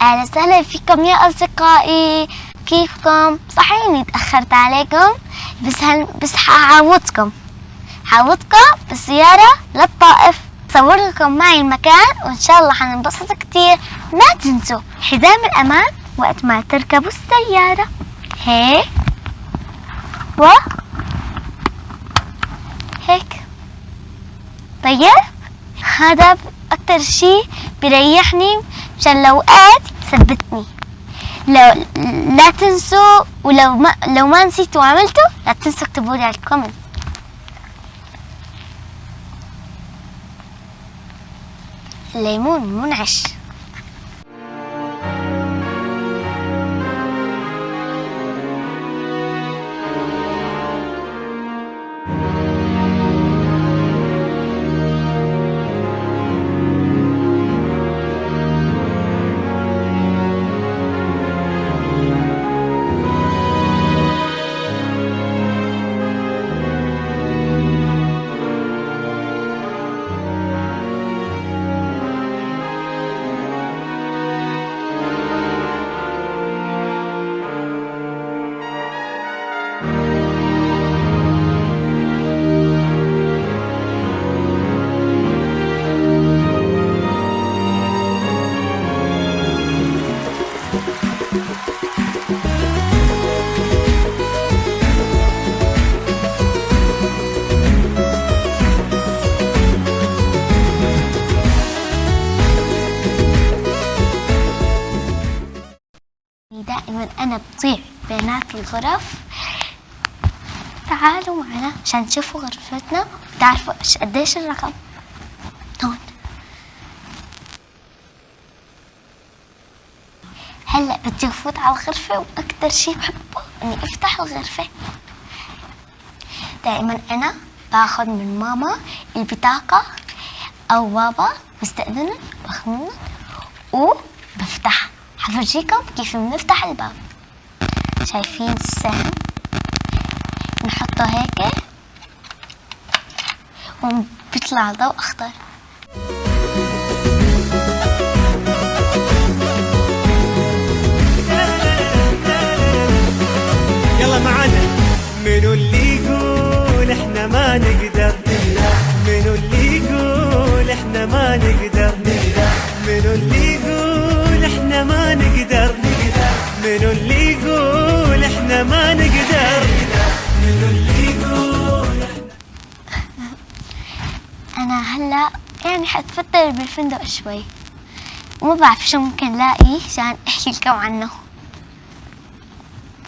أهلا وسهلا فيكم يا أصدقائي، كيفكم؟ صحيح إني تأخرت عليكم بس حعوضكم بالسيارة للطائف، صور لكم معي المكان وإن شاء الله حننبسط كتير. ما تنسوا حزام الأمان وقت ما تركبوا السيارة، هيك هيك. طيب هذا أكتر شي بيريحني مشان لو وقعت ثبتني. لا تنسوا، لو ما نسيتوا وعملتوا لا تنسوا اكتبوا لي على الكومنت. الليمون منعش. دائما أنا بطيع بينات الغرف. تعالوا معنا عشان تشوفوا غرفتنا وتعرفوا قديش الرقم. هون هلا بدي أفوت على الغرفة، وأكتر شي بحبه إني أفتح الغرفة. دائما أنا باخذ من ماما البطاقة أو بابا، بستأذنن باخذ منهم وبفتح. حفرجيكم كيف بنفتح الباب. شايفين السهم؟ نحطه هيك وبيطلع ضوء أخضر. يلا معانا. منو اللي يقول احنا ما نقدر؟ منو اللي يقول احنا ما نقدر؟ منو اللي يقول احنا ما نقدر؟ منو اللي يقول احنا ما نقدر؟ منو اللي يقول أنا هلا يعني حتفتر بالفندق شوي وما بعرف شو ممكن لاقي عشان أحكي لكم عنه،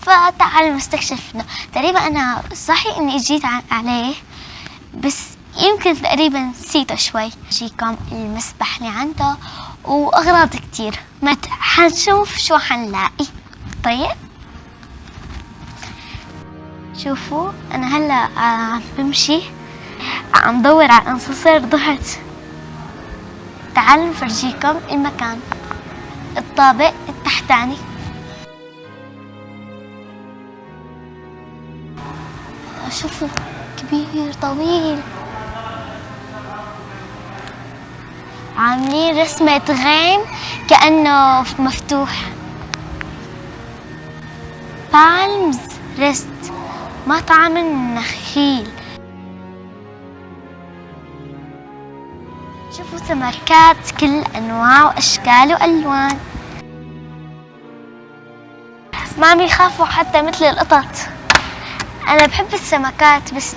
فتعالوا نستكشف الفندق. تقريبا أنا صحيح إني جيت عليه بس يمكن تقريبا نسيته شوي. جيكم المسبح اللي عنده وأغراض كتير، ما حنشوف شو حنلاقي. طيب شوفوا أنا هلا عم بمشي، عم دور على الأسانسير، ضعت. تعالوا نفرجيكم المكان. الطابق التحتاني. شوفوا كبير طويل، عاملين رسمة غيم كأنه مفتوح. بالمز ريست، مطعم النخيل. شوفوا سمكات كل أنواع وأشكال وألوان، ما بيخافوا حتى مثل القطط. أنا بحب السمكات، بس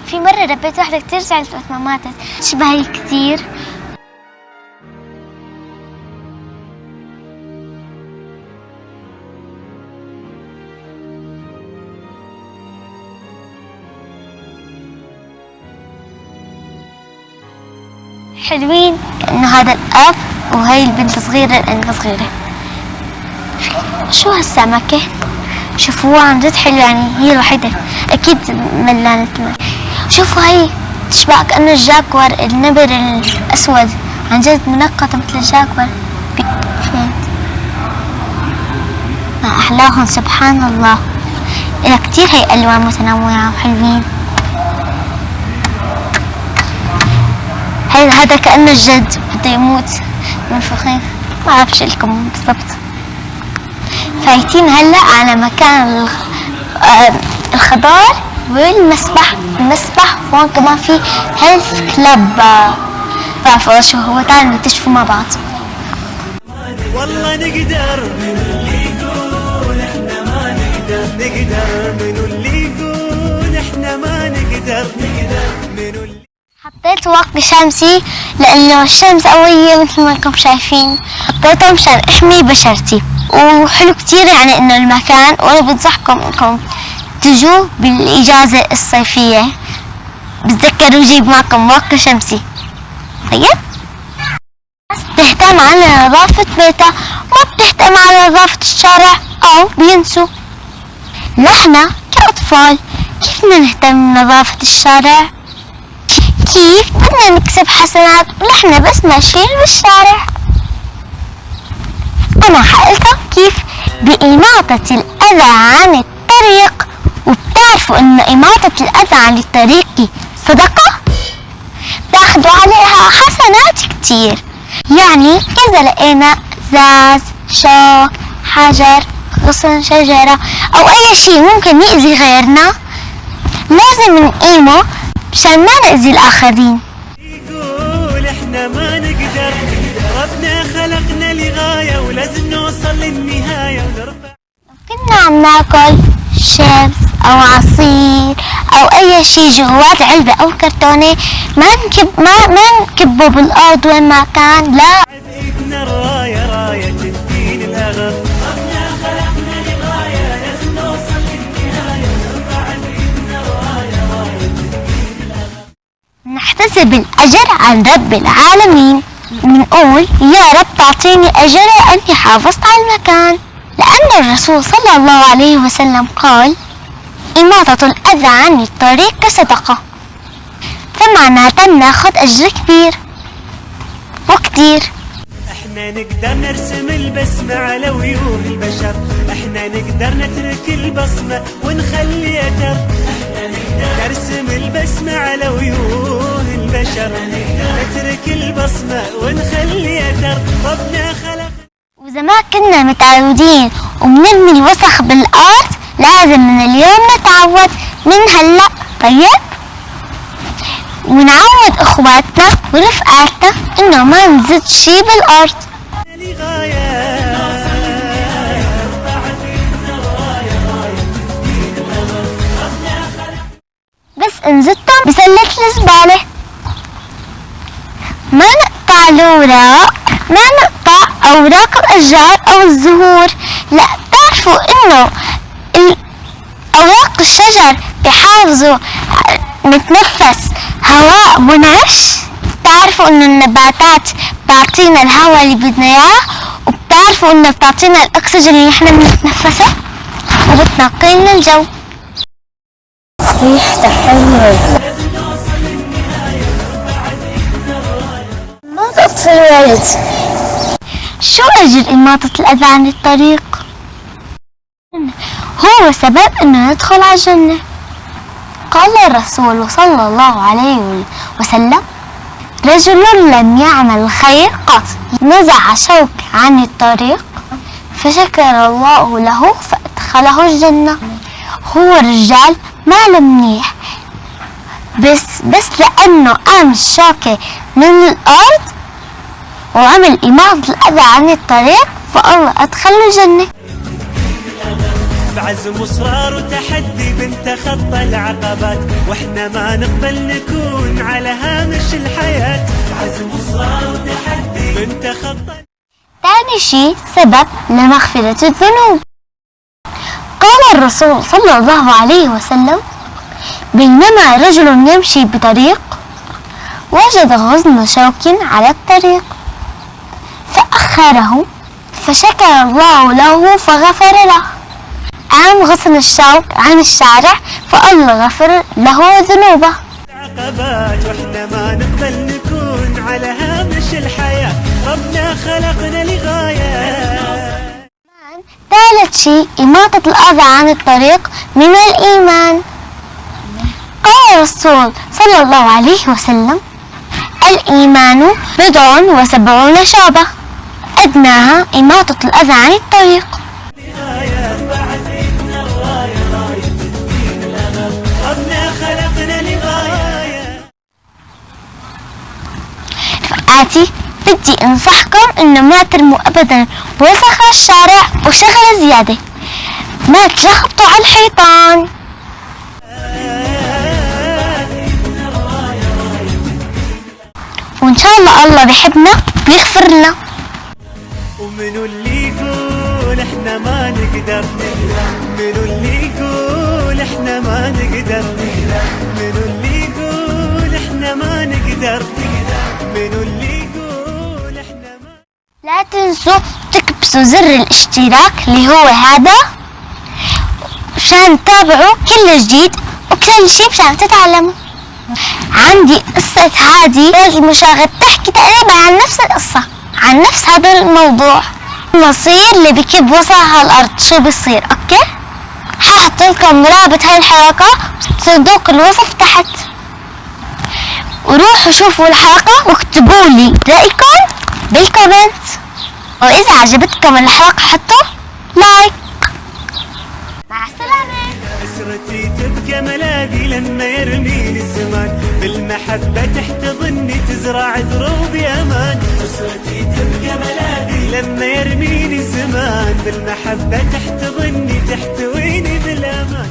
في مرة ربيت واحدة كتير زعلت وقت ما ماتت، تشبهي كتير. حلوين، كأنه هذا الأب وهي البنت الصغيرة الأنثى صغيرة. شو هالسمكة؟ شوفوها عن جد حلوة، يعني هي الوحيدة أكيد ملانة ماء. شوفوا هي تشبه كأنه الجاكور، النمر الأسود، عن جد منقطة مثل الجاكور. ما أحلاهم سبحان الله. إلها كتير هي ألوان متنوعة وحلوين. هذا كأنه الجد بده يموت من فخيخ. ما أعرفش لكم بالضبط. فايتين هلا على مكان الخضار والمسبح. المسبح هون كمان في هيلث كلاب، بعرفوا شو هو. تعالوا نكتشفوا مع بعض. والله نقدر من اللي يقول احنا ما نقدر، نقدر من اللي يقول احنا ما نقدر، نقدر من اللي. حطيت واقي شمسي لأنه الشمس قوية مثل ما انكم شايفين. حطيته مشان احمي بشرتي، وحلو كتير يعني انه المكان. وانا بنصحكم انكم تجوا بالاجازة الصيفية، بتذكروا جيب معكم واقي شمسي. طيب بس بتهتم على نظافة بيتها، ما بتهتم على نظافة الشارع او بينسوا. نحنا كأطفال كيف بدنا نهتم بنظافة الشارع؟ كيف بدنا نكسب حسنات ونحن بس ماشيين بالشارع؟ أنا حقلتها كيف بإماطة الأذى عن الطريق. وبتعرفوا إنه إماطة الأذى عن الطريق صدقة؟ بتاخدوا عليها حسنات كتير. يعني إذا لقينا زاز، شوك، حجر، غصن شجرة أو أي شيء ممكن يأذي غيرنا، لازم نقيمه مشان ما نأذي الآخرين. يقول احنا ما نقدر، ربنا خلقنا لغاية ولازم نوصل للنهاية ونرفع. كنا عم ناكل شيبس أو عصير أو أي شيء جوات علبة أو كرتونة، ما نكبه بالأرض وين ما كان، لا. بإيدنا الراية، راية الدين الأغر، ربنا خلقنا لغاية لازم نوصل للنهاية ونرفع بإيدنا الراية، راية الدين الأغر. نحتسب الأجر عن رب العالمين. بنقول يا رب تعطيني أجر أني حافظت على المكان، لأن الرسول صلى الله عليه وسلم قال إماطة الأذى عن الطريق صدقة، فمعناتها ناخد أجر كبير وكتير. احنا نقدر نرسم البسمة على وجوه البشر، احنا نقدر نترك البصمة ونخلي أثر، احنا نقدر نرسم البسمة على وجوه البشر، نترك البصمة ونخلي أثر، ربنا خلق. وإذا ما كنا متعودين وبنرمي الوسخ بالأرض، لازم من اليوم نتعود من هلأ. طيب ونعود اخواتنا ورفقاتنا انه ما نزيد شي بالارض. بس انزدتم بسلة الزبالة. ما نقطع الأوراق، ما نقطع اوراق الاشجار او الزهور، لا. بتعرفوا انه اوراق الشجر بيحافظوا نتنفس هواء منعش. بتعرفوا انه النباتات بتعطينا الهواء اللي بدنا اياه، وبتعرفوا انه بتعطينا الاكسجين اللي احنا بنتنفسه وبتنقي لنا الجو. ريحته حلوة. ما تطفي الورد. شو اجر إماطة الأذى عن الطريق؟ هو سبب انه ندخل على الجنة. قال الرسول صلى الله عليه وسلم رجل لم يعمل خير قط نزع شوك عن الطريق فشكر الله له فأدخله الجنة. هو رجال ماله منيح، بس لأنه قام الشوكة من الأرض وعمل إماطة الأذى عن الطريق فالله أدخله الجنة. بعزم وإصرار وتحدي بنتخطى العقبات، واحنا ما نقبل نكون على هامش الحياة. بعزم وإصرار وتحدي بنتخطى. ثاني شيء سبب لمغفرة الذنوب. قال الرسول صلى الله عليه وسلم بينما رجل يمشي بطريق وجد غصن شوك على الطريق فأخره فشكر الله له فغفر له. قام غصن الشوك عن الشارع فالله غفر له ذنوبه. عقبات واحنا ما نقبل نكون على هامش الحياة، ربنا خلقنا لغاية. ثالث شيء إماطة الأذى عن الطريق من الإيمان. قال الرسول صلى الله عليه وسلم الإيمان 70 شعبة. أدناها إماطة الأذى عن الطريق. رفقاتي، بدي انصحكم انه ما ترموا ابدا وسخ الشارع وشغلة زيادة، ما تلخبطوا على الحيطان. وان شاء الله بيحبنا بيغفر لنا. ومنو اللي يقول احنا ما نقدر، منو اللي يقول احنا ما نقدر، منو اللي يقول احنا ما نقدر، منو اللي يقول احنا ما. لا تنسوا تكبسوا زر الاشتراك اللي هو هذا مشان تتابعوا كل جديد وكل شي مشان تتعلموا. عندي قصة هذه المشاغب تحكي تقريبا عن نفس القصة، عن نفس هذا الموضوع. المصير اللي بكب وسخ على الأرض شو بيصير؟ أوكي؟ حاحط لكم رابط هاي الحلقة صندوق الوصف تحت، وروحوا شوفوا الحلقة واكتبوا لي رأيكم بالكومنت. وإذا عجبتكم الحلقة حطوا لايك. مع السلامة. أسرتي تبقى ملاذي لما يرميني الزمان، بالمحبة تحتضني تزرع دروبي أمان. أسرتي تبقى ملاذي لما يرميني الزمان، بالمحبة تحتضني تحتويني بالأمان.